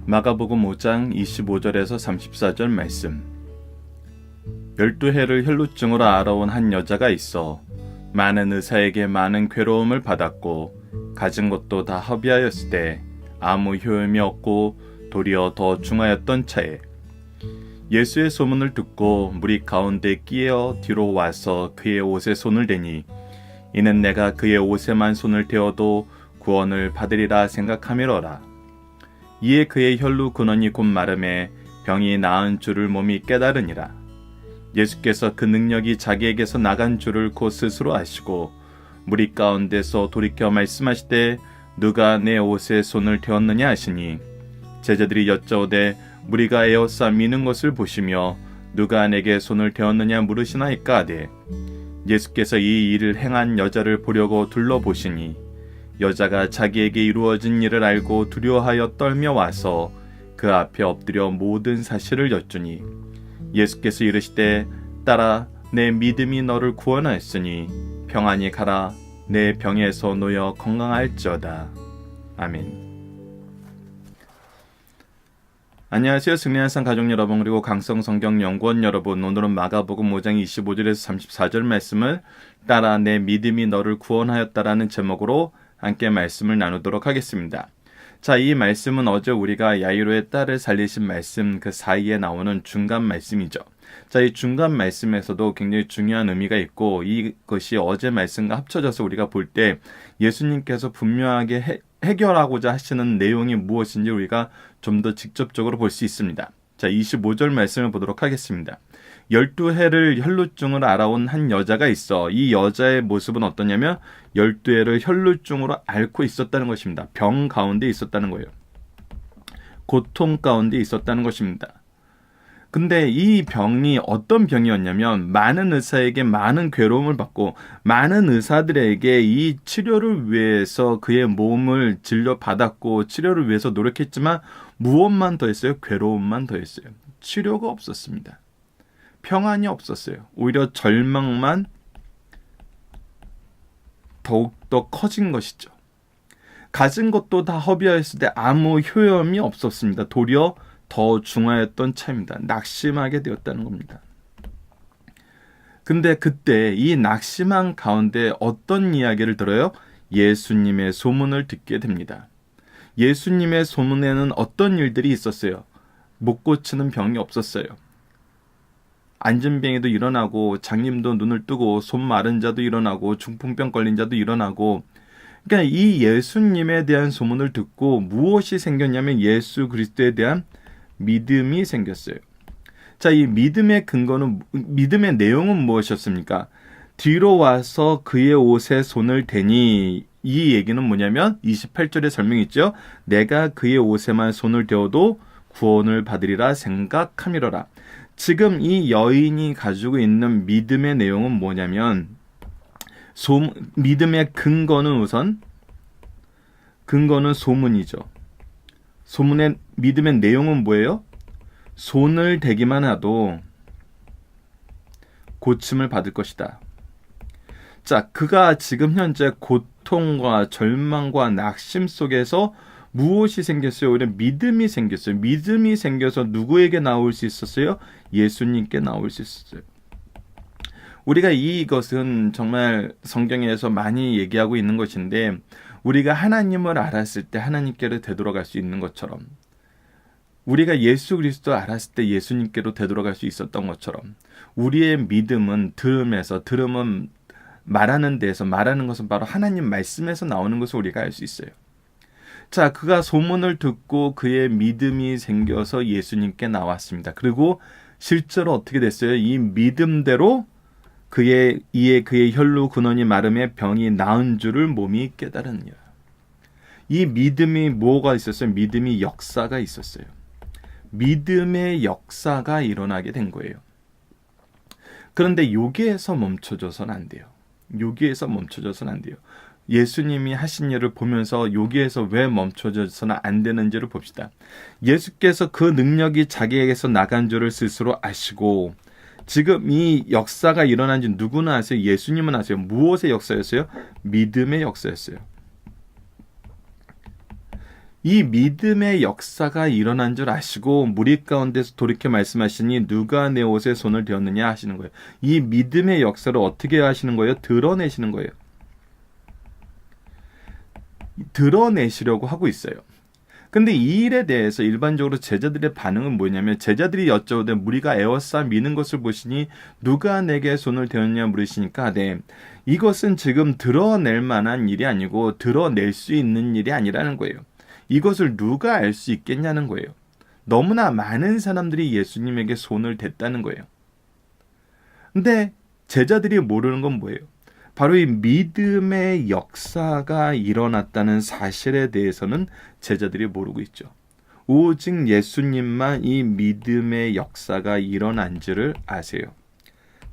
마가복음 5장 25절에서 34절 말씀. 12해를 혈루증으로 앓아온 한 여자가 있어 많은 의사에게 많은 괴로움을 받았고 가진 것도 다 허비하였을 때 아무 효험이 없고 도리어 더 중하였던 차에 예수의 소문을 듣고 무리 가운데 끼어 뒤로 와서 그의 옷에 손을 대니 이는 내가 그의 옷에만 손을 대어도 구원을 받으리라 생각함이로라. 이에 그의 혈루 근원이 곧 마름에 병이 나은 줄을 몸이 깨달으니라. 예수께서 그 능력이 자기에게서 나간 줄을 곧 스스로 아시고 무리 가운데서 돌이켜 말씀하시되 누가 내 옷에 손을 대었느냐 하시니 제자들이 여짜오되 무리가 에워싸 미는 것을 보시며 누가 내게 손을 대었느냐 물으시나이까 하되 예수께서 이 일을 행한 여자를 보려고 둘러보시니 여자가 자기에게 이루어진 일을 알고 두려워하여 떨며 와서 그 앞에 엎드려 모든 사실을 여쭈니 예수께서 이르시되 딸아 내 믿음이 너를 구원하였으니 평안히 가라 내 병에서 놓여 건강할지어다. 아멘. 안녕하세요. 승리한산 가족 여러분 그리고 강성성경연구원 여러분, 오늘은 마가복음 5장 25절에서 34절 말씀을 따라 내 믿음이 너를 구원하였다라는 제목으로 함께 말씀을 나누도록 하겠습니다. 자, 이 말씀은 어제 우리가 야이로의 딸을 살리신 말씀 그 사이에 나오는 중간 말씀이죠. 자, 이 중간 말씀에서도 굉장히 중요한 의미가 있고 이것이 어제 말씀과 합쳐져서 우리가 볼 때 예수님께서 분명하게 해결하고자 하시는 내용이 무엇인지 우리가 좀 더 직접적으로 볼 수 있습니다. 자, 25절 말씀을 보도록 하겠습니다. 12해를 혈루증을 앓아온 한 여자가 있어 이 여자의 모습은 어떠냐면 12해를 혈루증으로 앓고 있었다는 것입니다. 병 가운데 있었다는 거예요. 고통 가운데 있었다는 것입니다. 근데 이 병이 어떤 병이었냐면 많은 의사에게 많은 괴로움을 받고 많은 의사들에게 이 치료를 위해서 그의 몸을 진료받았고 치료를 위해서 노력했지만 무엇만 더했어요? 괴로움만 더했어요. 치료가 없었습니다. 평안이 없었어요. 오히려 절망만 더욱더 커진 것이죠. 가진 것도 다 허비하였을 때 아무 효험이 없었습니다. 도리어 더 중하였던 차입니다. 낙심하게 되었다는 겁니다. 근데 그때 이 낙심한 가운데 어떤 이야기를 들어요? 예수님의 소문을 듣게 됩니다. 예수님의 소문에는 어떤 일들이 있었어요? 못 고치는 병이 없었어요. 안진뱅이도 일어나고 장님도 눈을 뜨고 손 마른 자도 일어나고 중풍병 걸린 자도 일어나고, 그러니까 이 예수님에 대한 소문을 듣고 무엇이 생겼냐면 예수 그리스도에 대한 믿음이 생겼어요. 자, 이 믿음의 근거는, 믿음의 내용은 무엇이었습니까? 뒤로 와서 그의 옷에 손을 대니, 이 얘기는 뭐냐면 28절에 설명이 있죠. 내가 그의 옷에만 손을 대어도 구원을 받으리라 생각함이로라. 지금 이 여인이 가지고 있는 믿음의 내용은 뭐냐면 믿음의 근거는 소문이죠. 소문의 믿음의 내용은 뭐예요? 손을 대기만 해도 고침을 받을 것이다. 자, 그가 지금 현재 고통과 절망과 낙심 속에서 무엇이 생겼어요? 오히려 믿음이 생겼어요. 믿음이 생겨서 누구에게 나올 수 있었어요? 예수님께 나올 수 있었어요. 우리가 이것은 정말 성경에서 많이 얘기하고 있는 것인데, 우리가 하나님을 알았을 때 하나님께로 되돌아갈 수 있는 것처럼, 우리가 예수 그리스도 알았을 때 예수님께로 되돌아갈 수 있었던 것처럼, 우리의 믿음은 들음은 말하는 데에서, 말하는 것은 바로 하나님 말씀에서 나오는 것을 우리가 알 수 있어요. 자, 그가 소문을 듣고 그의 믿음이 생겨서 예수님께 나왔습니다. 그리고 실제로 어떻게 됐어요? 이 믿음대로 그의 혈루 근원이 마름에 병이 나은 줄을 몸이 깨달으니라. 이 믿음이 뭐가 있었어요? 믿음이 역사가 있었어요. 믿음의 역사가 일어나게 된 거예요. 그런데 여기에서 멈춰져서는 안 돼요. 예수님이 하신 일을 보면서 여기에서 왜 멈춰져서는 안 되는지를 봅시다. 예수께서 그 능력이 자기에게서 나간 줄을 스스로 아시고, 지금 이 역사가 일어난지 누구나 아세요? 예수님은 아세요? 무엇의 역사였어요? 믿음의 역사였어요. 이 믿음의 역사가 일어난 줄 아시고 무리 가운데서 돌이켜 말씀하시니 누가 내 옷에 손을 대었느냐 하시는 거예요. 이 믿음의 역사를 어떻게 하시는 거예요? 드러내시는 거예요. 드러내시려고 하고 있어요. 근데 이 일에 대해서 일반적으로 제자들의 반응은 뭐냐면, 제자들이 여쭤오되 무리가 에워싸 미는 것을 보시니 누가 내게 손을 대었냐 물으시니까, 네, 이것은 지금 드러낼 만한 일이 아니고 드러낼 수 있는 일이 아니라는 거예요. 이것을 누가 알 수 있겠냐는 거예요. 너무나 많은 사람들이 예수님에게 손을 댔다는 거예요. 근데 제자들이 모르는 건 뭐예요? 바로 이 믿음의 역사가 일어났다는 사실에 대해서는 제자들이 모르고 있죠. 오직 예수님만 이 믿음의 역사가 일어난지를 아세요.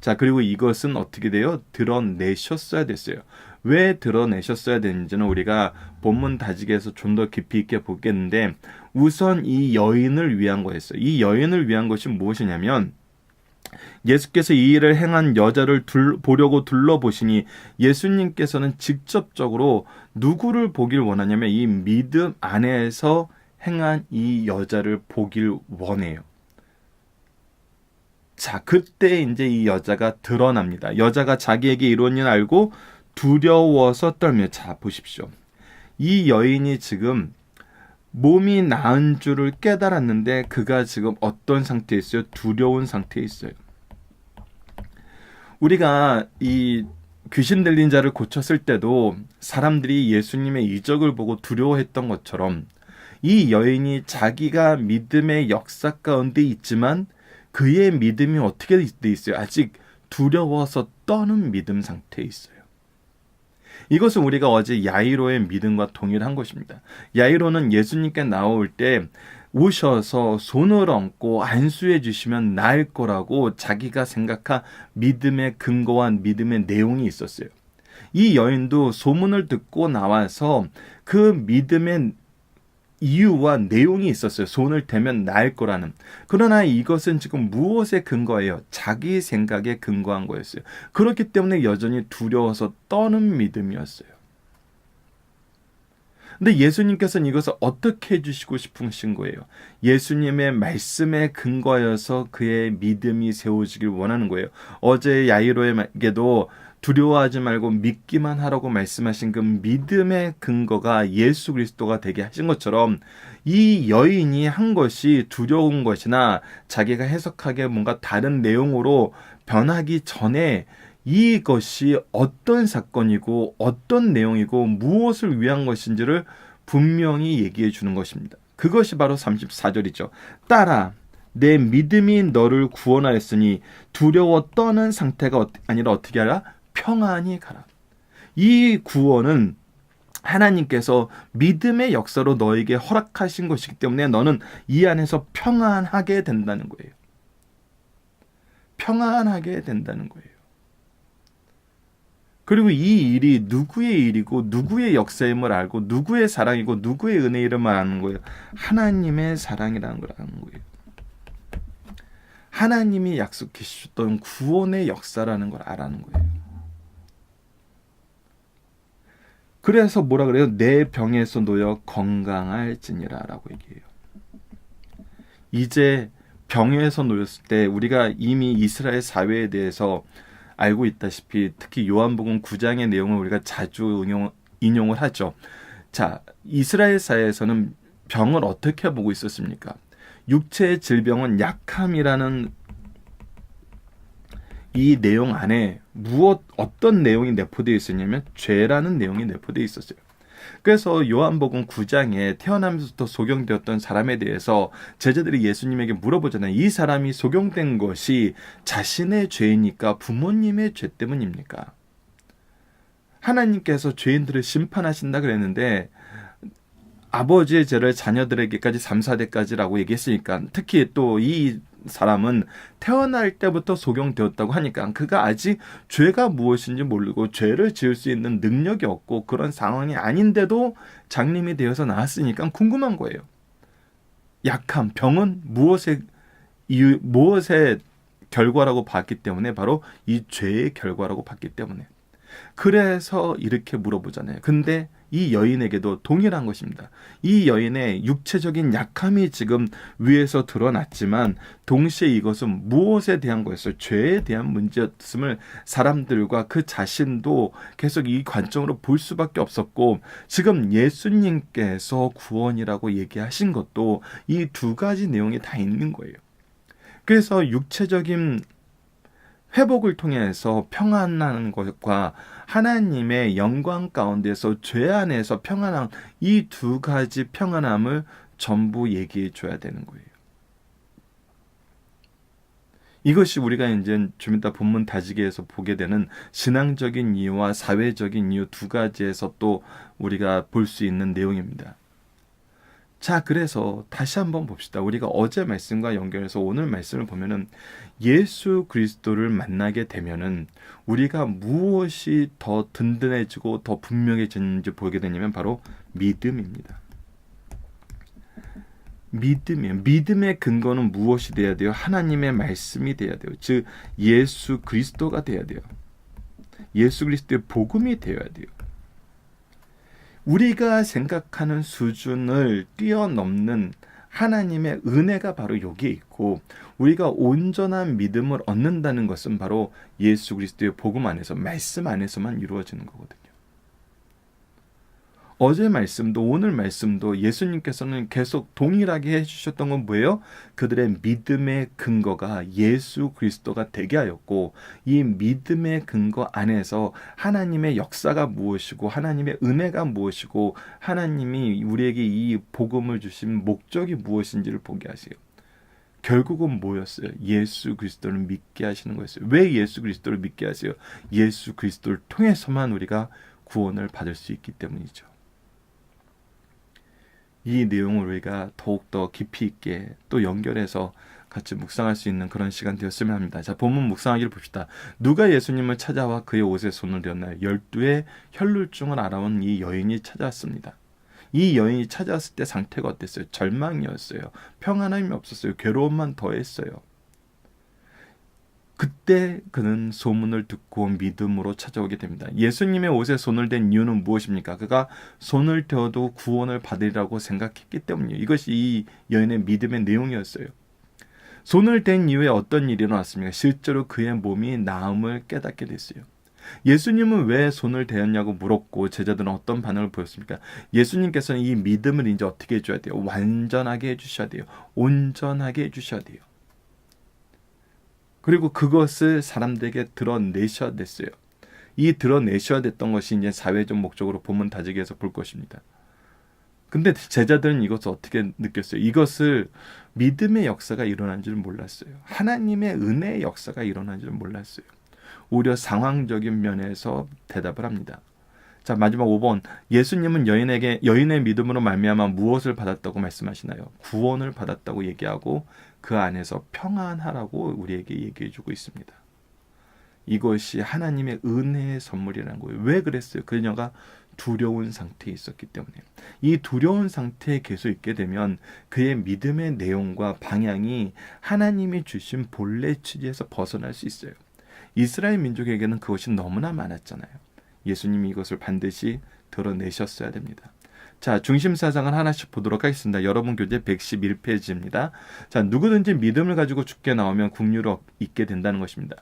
자, 그리고 이것은 어떻게 돼요? 드러내셨어야 됐어요. 왜 드러내셨어야 되는지는 우리가 본문 다지기에서 좀 더 깊이 있게 보겠는데, 우선 이 여인을 위한 거였어요. 이 여인을 위한 것이 무엇이냐면, 예수께서 이 일을 행한 여자를 보려고 둘러보시니 예수님께서는 직접적으로 누구를 보길 원하냐면 이 믿음 안에서 행한 이 여자를 보길 원해요. 자, 그때 이제 이 여자가 드러납니다. 여자가 자기에게 이룬 일 알고 두려워서 떨며, 자, 보십시오. 이 여인이 지금 몸이 나은 줄을 깨달았는데 그가 지금 어떤 상태에 있어요? 두려운 상태에 있어요. 우리가 이 귀신 들린 자를 고쳤을 때도 사람들이 예수님의 이적을 보고 두려워했던 것처럼, 이 여인이 자기가 믿음의 역사 가운데 있지만 그의 믿음이 어떻게 돼 있어요? 아직 두려워서 떠는 믿음 상태에 있어요. 이것은 우리가 어제 야이로의 믿음과 동일한 것입니다. 야이로는 예수님께 나올 때 오셔서 손을 얹고 안수해 주시면 나을 거라고 자기가 생각한 믿음의 근거와 믿음의 내용이 있었어요. 이 여인도 소문을 듣고 나와서 그 믿음의 이유와 내용이 있었어요. 손을 대면 나을 거라는. 그러나 이것은 지금 무엇에 근거예요? 자기 생각에 근거한 거였어요. 그렇기 때문에 여전히 두려워서 떠는 믿음이었어요. 근데 예수님께서는 이것을 어떻게 해주시고 싶으신 거예요? 예수님의 말씀에 근거하여서 그의 믿음이 세워지길 원하는 거예요. 어제 야이로에게도 두려워하지 말고 믿기만 하라고 말씀하신 그 믿음의 근거가 예수 그리스도가 되게 하신 것처럼, 이 여인이 한 것이 두려운 것이나 자기가 해석하기에 뭔가 다른 내용으로 변하기 전에 이것이 어떤 사건이고 어떤 내용이고 무엇을 위한 것인지를 분명히 얘기해 주는 것입니다. 그것이 바로 34절이죠. 딸아, 내 믿음이 너를 구원하였으니 두려워 떠는 상태가 아니라 어떻게 하라? 평안히 가라. 이 구원은 하나님께서 믿음의 역사로 너에게 허락하신 것이기 때문에 너는 이 안에서 평안하게 된다는 거예요. 평안하게 된다는 거예요. 그리고 이 일이 누구의 일이고 누구의 역사임을 알고 누구의 사랑이고 누구의 은혜임을 아는 거예요. 하나님의 사랑이라는 걸 아는 거예요. 하나님이 약속해 주셨던 구원의 역사라는 걸 알아는 거예요. 그래서 뭐라 그래요? 내 병에서 놓여 건강할지니라 라고 얘기해요. 이제 병에서 놓였을 때 우리가 이미 이스라엘 사회에 대해서 알고 있다시피 특히 요한복음 9장의 내용을 우리가 자주 인용을 하죠. 자, 이스라엘 사회에서는 병을 어떻게 보고 있었습니까? 육체의 질병은 약함이라는 이 내용 안에 어떤 내용이 내포되어 있었냐면 죄라는 내용이 내포되어 있었어요. 그래서 요한복음 9장에 태어나면서부터 소경되었던 사람에 대해서 제자들이 예수님에게 물어보잖아요. 이 사람이 소경된 것이 자신의 죄이니까 부모님의 죄 때문입니까? 하나님께서 죄인들을 심판하신다 그랬는데 아버지의 죄를 자녀들에게까지 3, 4대까지라고 얘기했으니까, 특히 또 이 사람은 태어날 때부터 소경되었다고 하니까 그가 아직 죄가 무엇인지 모르고 죄를 지을 수 있는 능력이 없고 그런 상황이 아닌데도 장님이 되어서 나왔으니까 궁금한 거예요. 약함, 병은 무엇의 결과라고 봤기 때문에, 바로 이 죄의 결과라고 봤기 때문에. 그래서 이렇게 물어보잖아요. 근데 이 여인에게도 동일한 것입니다. 이 여인의 육체적인 약함이 지금 위에서 드러났지만 동시에 이것은 무엇에 대한 거였어요? 죄에 대한 문제였음을 사람들과 그 자신도 계속 이 관점으로 볼 수밖에 없었고, 지금 예수님께서 구원이라고 얘기하신 것도 이 두 가지 내용이 다 있는 거예요. 그래서 육체적인 회복을 통해서 평안하는 것과 하나님의 영광 가운데서 죄 안에서 평안함, 이 두 가지 평안함을 전부 얘기해 줘야 되는 거예요. 이것이 우리가 이제 좀 이따 본문 다지기에서 보게 되는 신앙적인 이유와 사회적인 이유 두 가지에서 또 우리가 볼 수 있는 내용입니다. 자, 그래서 다시 한번 봅시다. 우리가 어제 말씀과 연결해서 오늘 말씀을 보면은 예수 그리스도를 만나게 되면은 우리가 무엇이 더 든든해지고 더 분명해지는지 보게 되냐면 바로 믿음입니다. 믿음이에요. 믿음의 근거는 무엇이 돼야 돼요? 하나님의 말씀이 돼야 돼요. 즉 예수 그리스도가 돼야 돼요. 예수 그리스도의 복음이 되어야 돼요. 우리가 생각하는 수준을 뛰어넘는 하나님의 은혜가 바로 여기에 있고, 우리가 온전한 믿음을 얻는다는 것은 바로 예수 그리스도의 복음 안에서, 말씀 안에서만 이루어지는 거거든요. 어제 말씀도 오늘 말씀도 예수님께서는 계속 동일하게 해주셨던 건 뭐예요? 그들의 믿음의 근거가 예수 그리스도가 되게 하였고, 이 믿음의 근거 안에서 하나님의 역사가 무엇이고 하나님의 은혜가 무엇이고 하나님이 우리에게 이 복음을 주신 목적이 무엇인지를 보게 하세요. 결국은 뭐였어요? 예수 그리스도를 믿게 하시는 거였어요. 왜 예수 그리스도를 믿게 하세요? 예수 그리스도를 통해서만 우리가 구원을 받을 수 있기 때문이죠. 이 내용을 우리가 더욱더 깊이 있게 또 연결해서 같이 묵상할 수 있는 그런 시간 되었으면 합니다. 자, 본문 묵상하기를 봅시다. 누가 예수님을 찾아와 그의 옷에 손을 대었나요? 12의 혈루증을 알아온 이 여인이 찾아왔습니다. 이 여인이 찾아왔을 때 상태가 어땠어요? 절망이었어요. 평안함이 없었어요. 괴로움만 더했어요. 그때 그는 소문을 듣고 믿음으로 찾아오게 됩니다. 예수님의 옷에 손을 댄 이유는 무엇입니까? 그가 손을 대어도 구원을 받으리라고 생각했기 때문이에요. 이것이 이 여인의 믿음의 내용이었어요. 손을 댄 이후에 어떤 일이 일어났습니까? 실제로 그의 몸이 나음을 깨닫게 됐어요. 예수님은 왜 손을 대었냐고 물었고 제자들은 어떤 반응을 보였습니까? 예수님께서는 이 믿음을 이제 어떻게 해줘야 돼요? 완전하게 해주셔야 돼요. 온전하게 해주셔야 돼요. 그리고 그것을 사람들에게 드러내셔야 됐어요. 이 드러내셔야 됐던 것이 이제 사회적 목적으로 본문 다지기에서 볼 것입니다. 근데 제자들은 이것을 어떻게 느꼈어요? 이것을 믿음의 역사가 일어난 줄 몰랐어요. 하나님의 은혜의 역사가 일어난 줄 몰랐어요. 오히려 상황적인 면에서 대답을 합니다. 자, 마지막 5번. 예수님은 여인의 믿음으로 말미암아 무엇을 받았다고 말씀하시나요? 구원을 받았다고 얘기하고 그 안에서 평안하라고 우리에게 얘기해주고 있습니다. 이것이 하나님의 은혜의 선물이라는 거예요. 왜 그랬어요? 그녀가 두려운 상태에 있었기 때문에. 이 두려운 상태에 계속 있게 되면 그의 믿음의 내용과 방향이 하나님이 주신 본래 취지에서 벗어날 수 있어요. 이스라엘 민족에게는 그것이 너무나 많았잖아요. 예수님이 이것을 반드시 드러내셨어야 됩니다. 자, 중심 사상을 하나씩 보도록 하겠습니다. 여러분 교재 111페이지입니다. 자, 누구든지 믿음을 가지고 죽게 나오면 국류를 잊게 된다는 것입니다.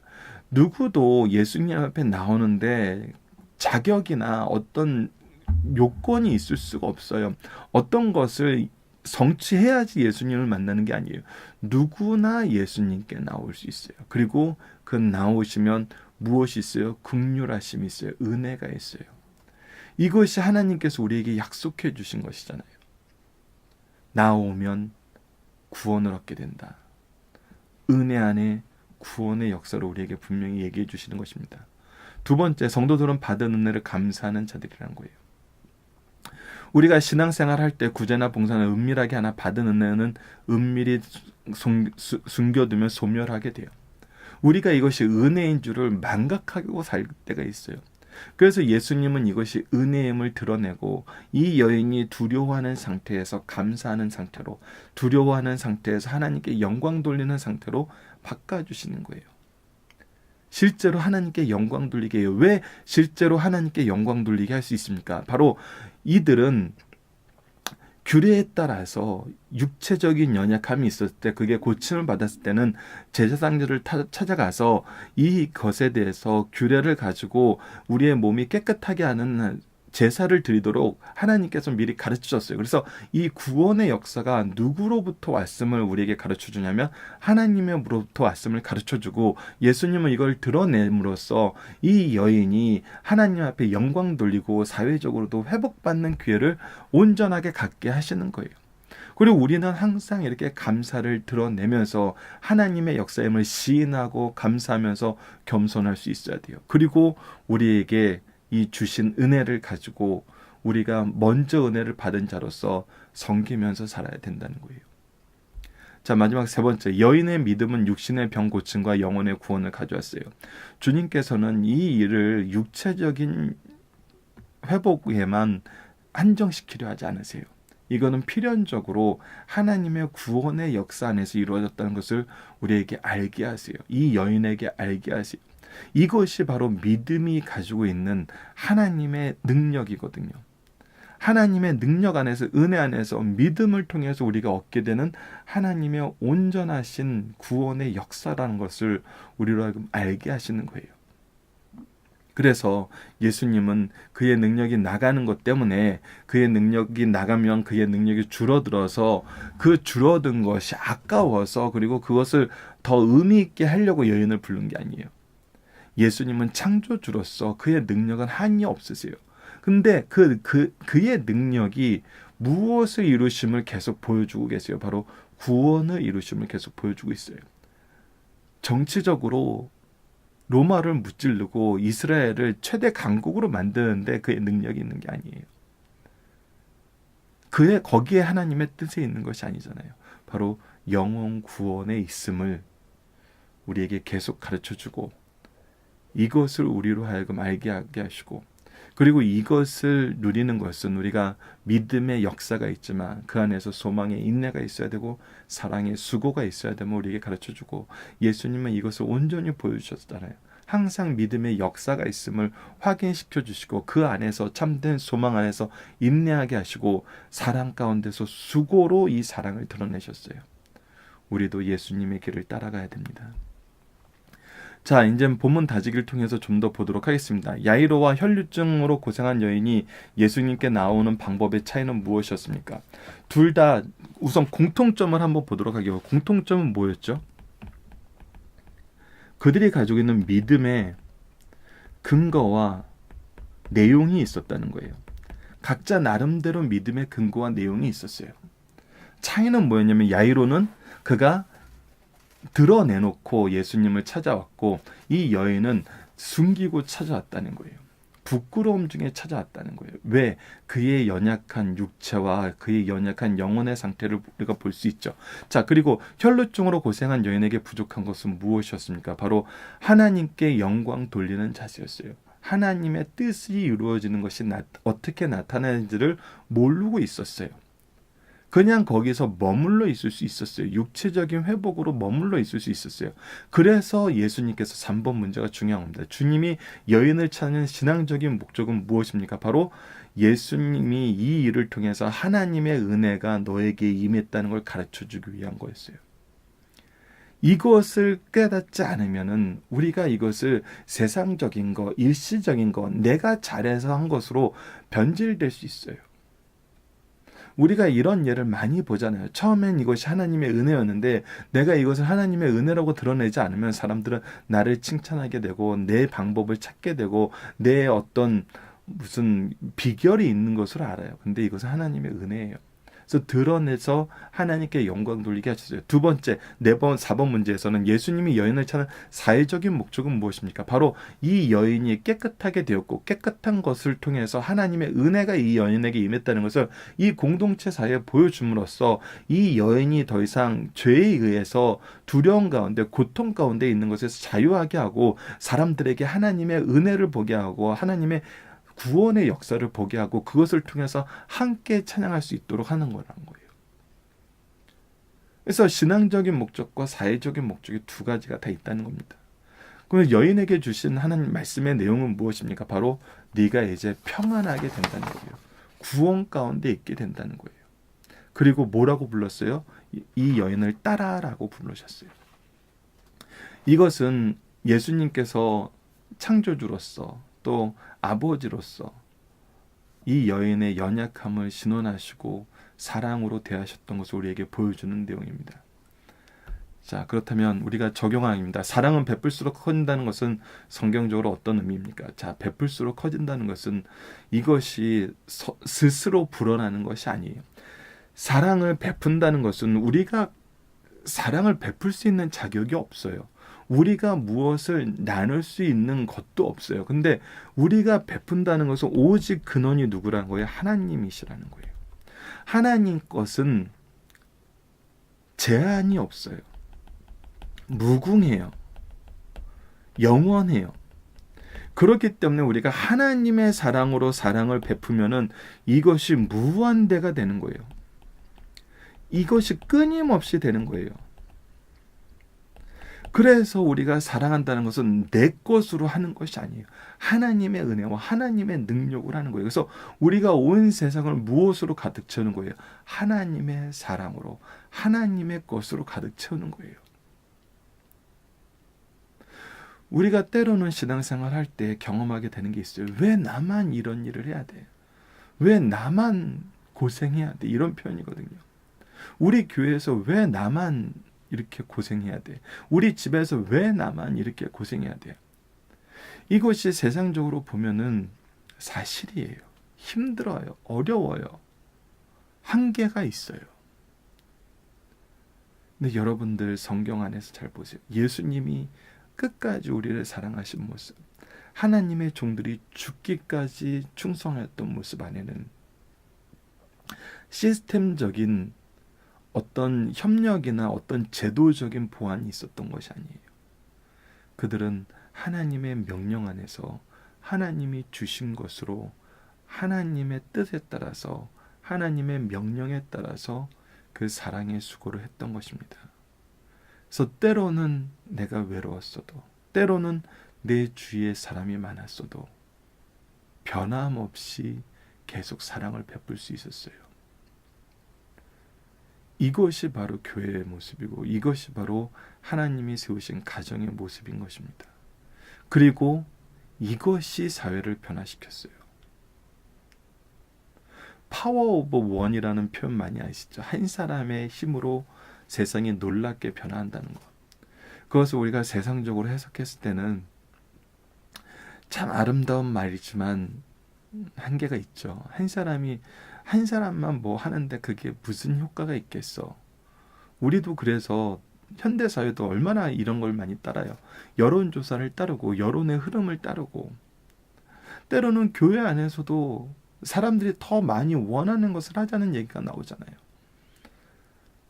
누구도 예수님 앞에 나오는데 자격이나 어떤 요건이 있을 수가 없어요. 어떤 것을 성취해야지 예수님을 만나는 게 아니에요. 누구나 예수님께 나올 수 있어요. 그리고 그 나오시면 무엇이 있어요? 긍휼하심이 있어요. 은혜가 있어요. 이것이 하나님께서 우리에게 약속해 주신 것이잖아요. 나오면 구원을 얻게 된다. 은혜 안에 구원의 역사를 우리에게 분명히 얘기해 주시는 것입니다. 두 번째, 성도들은 받은 은혜를 감사하는 자들이라는 거예요. 우리가 신앙생활 할 때 구제나 봉사를 은밀하게 하나 받은 은혜는 은밀히 숨겨두면 소멸하게 돼요. 우리가 이것이 은혜인 줄을 망각하고 살 때가 있어요. 그래서 예수님은 이것이 은혜임을 드러내고 이 여인이 두려워하는 상태에서 감사하는 상태로, 두려워하는 상태에서 하나님께 영광 돌리는 상태로 바꿔주시는 거예요. 실제로 하나님께 영광 돌리게 해요. 왜 실제로 하나님께 영광 돌리게 할 수 있습니까? 바로 이들은 규례에 따라서 육체적인 연약함이 있었을 때, 그게 고침을 받았을 때는 제사장들을 찾아가서 이것에 대해서 규례를 가지고 우리의 몸이 깨끗하게 하는 제사를 드리도록 하나님께서 미리 가르쳐 줬어요. 그래서 이 구원의 역사가 누구로부터 왔음을 우리에게 가르쳐 주냐면 하나님으로부터 왔음을 가르쳐 주고, 예수님은 이걸 드러냄으로써 이 여인이 하나님 앞에 영광 돌리고 사회적으로도 회복받는 기회를 온전하게 갖게 하시는 거예요. 그리고 우리는 항상 이렇게 감사를 드러내면서 하나님의 역사임을 시인하고 감사하면서 겸손할 수 있어야 돼요. 그리고 우리에게 이 주신 은혜를 가지고 우리가 먼저 은혜를 받은 자로서 섬기면서 살아야 된다는 거예요. 자, 마지막 세 번째, 여인의 믿음은 육신의 병 고침과 영혼의 구원을 가져왔어요. 주님께서는 이 일을 육체적인 회복에만 한정시키려 하지 않으세요. 이거는 필연적으로 하나님의 구원의 역사 안에서 이루어졌다는 것을 우리에게 알게 하세요. 이 여인에게 알게 하세요. 이것이 바로 믿음이 가지고 있는 하나님의 능력이거든요. 하나님의 능력 안에서, 은혜 안에서, 믿음을 통해서 우리가 얻게 되는 하나님의 온전하신 구원의 역사라는 것을 우리로 하여금 알게 하시는 거예요. 그래서 예수님은 그의 능력이 나가는 것 때문에, 그의 능력이 나가면 그의 능력이 줄어들어서 그 줄어든 것이 아까워서, 그리고 그것을 더 의미 있게 하려고 여인을 부른 게 아니에요. 예수님은 창조주로서 그의 능력은 한이 없으세요. 근데 그의 능력이 무엇을 이루심을 계속 보여주고 계세요. 바로 구원을 이루심을 계속 보여주고 있어요. 정치적으로 로마를 무찌르고 이스라엘을 최대 강국으로 만드는데 그의 능력이 있는 게 아니에요. 거기에 하나님의 뜻이 있는 것이 아니잖아요. 바로 영혼 구원에 있음을 우리에게 계속 가르쳐주고, 이것을 우리로 하여금 알게 하게 하시고, 그리고 이것을 누리는 것은 우리가 믿음의 역사가 있지만 그 안에서 소망의 인내가 있어야 되고 사랑의 수고가 있어야 되면 우리에게 가르쳐주고, 예수님은 이것을 온전히 보여주셨잖아요. 항상 믿음의 역사가 있음을 확인시켜 주시고, 그 안에서 참된 소망 안에서 인내하게 하시고, 사랑 가운데서 수고로 이 사랑을 드러내셨어요. 우리도 예수님의 길을 따라가야 됩니다. 자, 이제 본문 다지기를 통해서 좀 더 보도록 하겠습니다. 야이로와 혈류증으로 고생한 여인이 예수님께 나오는 방법의 차이는 무엇이었습니까? 둘 다 우선 공통점을 한번 보도록 하겠습니다. 공통점은 뭐였죠? 그들이 가지고 있는 믿음의 근거와 내용이 있었다는 거예요. 각자 나름대로 믿음의 근거와 내용이 있었어요. 차이는 뭐였냐면, 야이로는 그가 드러내놓고 예수님을 찾아왔고, 이 여인은 숨기고 찾아왔다는 거예요. 부끄러움 중에 찾아왔다는 거예요. 왜? 그의 연약한 육체와 그의 연약한 영혼의 상태를 우리가 볼 수 있죠. 자, 그리고 혈루증으로 고생한 여인에게 부족한 것은 무엇이었습니까? 바로 하나님께 영광 돌리는 자세였어요. 하나님의 뜻이 이루어지는 것이 어떻게 나타나는지를 모르고 있었어요. 그냥 거기서 머물러 있을 수 있었어요. 육체적인 회복으로 머물러 있을 수 있었어요. 그래서 예수님께서 3번 문제가 중요한 겁니다. 주님이 여인을 찾는 신앙적인 목적은 무엇입니까? 바로 예수님이 이 일을 통해서 하나님의 은혜가 너에게 임했다는 걸 가르쳐주기 위한 거였어요. 이것을 깨닫지 않으면은 우리가 이것을 세상적인 거, 일시적인 거, 내가 잘해서 한 것으로 변질될 수 있어요. 우리가 이런 예를 많이 보잖아요. 처음엔 이것이 하나님의 은혜였는데 내가 이것을 하나님의 은혜라고 드러내지 않으면 사람들은 나를 칭찬하게 되고 내 방법을 찾게 되고 내 어떤 무슨 비결이 있는 것으로 알아요. 근데 이것은 하나님의 은혜예요. 그래서 드러내서 하나님께 영광 돌리게 하셨어요. 두 번째, 4번 문제에서는 예수님이 여인을 찾는 사회적인 목적은 무엇입니까? 바로 이 여인이 깨끗하게 되었고 깨끗한 것을 통해서 하나님의 은혜가 이 여인에게 임했다는 것을 이 공동체 사회에 보여줌으로써 이 여인이 더 이상 죄에 의해서 두려움 가운데 고통 가운데 있는 것에서 자유하게 하고 사람들에게 하나님의 은혜를 보게 하고 하나님의 구원의 역사를 보게 하고 그것을 통해서 함께 찬양할 수 있도록 하는 거라는 거예요. 그래서 신앙적인 목적과 사회적인 목적이 두 가지가 다 있다는 겁니다. 그럼 여인에게 주신 하나님 말씀의 내용은 무엇입니까? 바로 네가 이제 평안하게 된다는 거예요. 구원 가운데 있게 된다는 거예요. 그리고 뭐라고 불렀어요? 이 여인을 따라라고 부르셨어요. 이것은 예수님께서 창조주로서 또 아버지로서 이 여인의 연약함을 신원하시고 사랑으로 대하셨던 것을 우리에게 보여주는 내용입니다. 자, 그렇다면 우리가 적용합니다. 사랑은 베풀수록 커진다는 것은 성경적으로 어떤 의미입니까? 자, 베풀수록 커진다는 것은 이것이 스스로 불어나는 것이 아니에요. 사랑을 베푼다는 것은 우리가 사랑을 베풀 수 있는 자격이 없어요. 우리가 무엇을 나눌 수 있는 것도 없어요. 근데 우리가 베푼다는 것은 오직 근원이 누구라는 거예요? 하나님이시라는 거예요. 하나님 것은 제한이 없어요. 무궁해요. 영원해요. 그렇기 때문에 우리가 하나님의 사랑으로 사랑을 베푸면은 이것이 무한대가 되는 거예요. 이것이 끊임없이 되는 거예요. 그래서 우리가 사랑한다는 것은 내 것으로 하는 것이 아니에요. 하나님의 은혜와 하나님의 능력으로 하는 거예요. 그래서 우리가 온 세상을 무엇으로 가득 채우는 거예요? 하나님의 사랑으로, 하나님의 것으로 가득 채우는 거예요. 우리가 때로는 신앙생활 할 때 경험하게 되는 게 있어요. 왜 나만 이런 일을 해야 돼? 왜 나만 고생해야 돼? 이런 표현이거든요. 우리 교회에서 왜 나만 이렇게 고생해야 돼? 우리 집에서 왜 나만 이렇게 고생해야 돼? 이것이 세상적으로 보면은 사실이에요. 힘들어요. 어려워요. 한계가 있어요. 근데 여러분들 성경 안에서 잘 보세요. 예수님이 끝까지 우리를 사랑하신 모습, 하나님의 종들이 죽기까지 충성하였던 모습 안에는 시스템적인 어떤 협력이나 어떤 제도적인 보완이 있었던 것이 아니에요. 그들은 하나님의 명령 안에서 하나님이 주신 것으로 하나님의 뜻에 따라서 하나님의 명령에 따라서 그 사랑의 수고를 했던 것입니다. 그래서 때로는 내가 외로웠어도, 때로는 내 주위에 사람이 많았어도 변함없이 계속 사랑을 베풀 수 있었어요. 이것이 바로 교회의 모습이고 이것이 바로 하나님이 세우신 가정의 모습인 것입니다. 그리고 이것이 사회를 변화시켰어요. 파워 오브 원이라는 표현 많이 아시죠? 한 사람의 힘으로 세상이 놀랍게 변화한다는 것. 그것을 우리가 세상적으로 해석했을 때는 참 아름다운 말이지만 한계가 있죠. 한 사람만 뭐 하는데 그게 무슨 효과가 있겠어. 우리도 그래서 현대사회도 얼마나 이런 걸 많이 따라요. 여론조사를 따르고 여론의 흐름을 따르고 때로는 교회 안에서도 사람들이 더 많이 원하는 것을 하자는 얘기가 나오잖아요.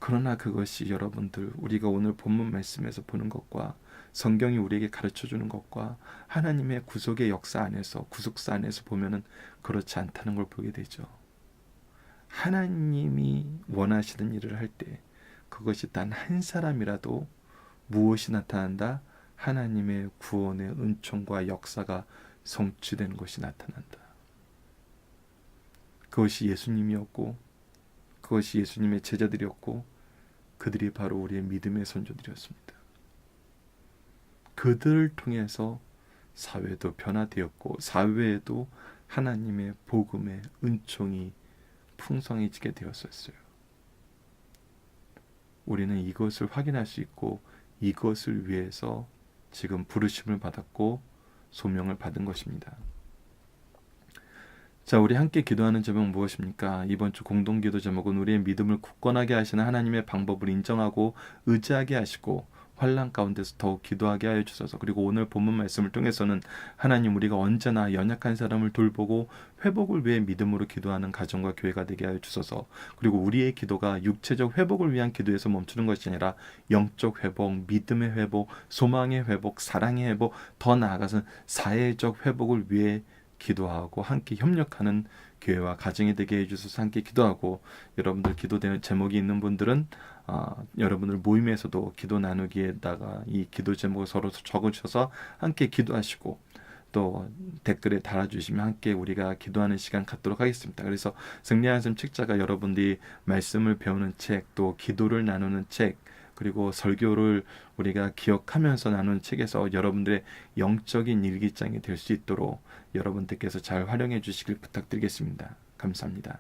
그러나 그것이 여러분들 우리가 오늘 본문 말씀에서 보는 것과 성경이 우리에게 가르쳐주는 것과 하나님의 구속의 역사 안에서 구속사 안에서 보면은 그렇지 않다는 걸 보게 되죠. 하나님이 원하시는 일을 할 때 그것이 단 한 사람이라도 무엇이 나타난다? 하나님의 구원의 은총과 역사가 성취되는 것이 나타난다. 그것이 예수님이었고 그것이 예수님의 제자들이었고 그들이 바로 우리의 믿음의 선조들이었습니다. 그들을 통해서 사회도 변화되었고 사회에도 하나님의 복음의 은총이 풍성해지게 되었었어요. 우리는 이것을 확인할 수 있고 이것을 위해서 지금 부르심을 받았고 소명을 받은 것입니다. 자, 우리 함께 기도하는 제목 무엇입니까? 이번 주 공동기도 제목은 우리의 믿음을 굳건하게 하시는 하나님의 방법을 인정하고 의지하게 하시고 환난 가운데서 더욱 기도하게 하여 주소서. 그리고 오늘 본문 말씀을 통해서는 하나님 우리가 언제나 연약한 사람을 돌보고 회복을 위해 믿음으로 기도하는 가정과 교회가 되게 하여 주소서. 그리고 우리의 기도가 육체적 회복을 위한 기도에서 멈추는 것이 아니라 영적 회복, 믿음의 회복, 소망의 회복, 사랑의 회복, 더 나아가서는 사회적 회복을 위해 기도하고 함께 협력하는 교회와 가정이 되게 해주셔서 함께 기도하고, 여러분들 기도되는 제목이 있는 분들은 여러분들 모임에서도 기도 나누기에다가 이 기도 제목을 서로 적으셔서 함께 기도하시고, 또 댓글에 달아주시면 함께 우리가 기도하는 시간 갖도록 하겠습니다. 그래서 승리하는 삶 책자가 여러분들이 말씀을 배우는 책, 또 기도를 나누는 책, 그리고 설교를 우리가 기억하면서 나누는 책에서 여러분들의 영적인 일기장이 될 수 있도록 여러분들께서 잘 활용해 주시길 부탁드리겠습니다. 감사합니다.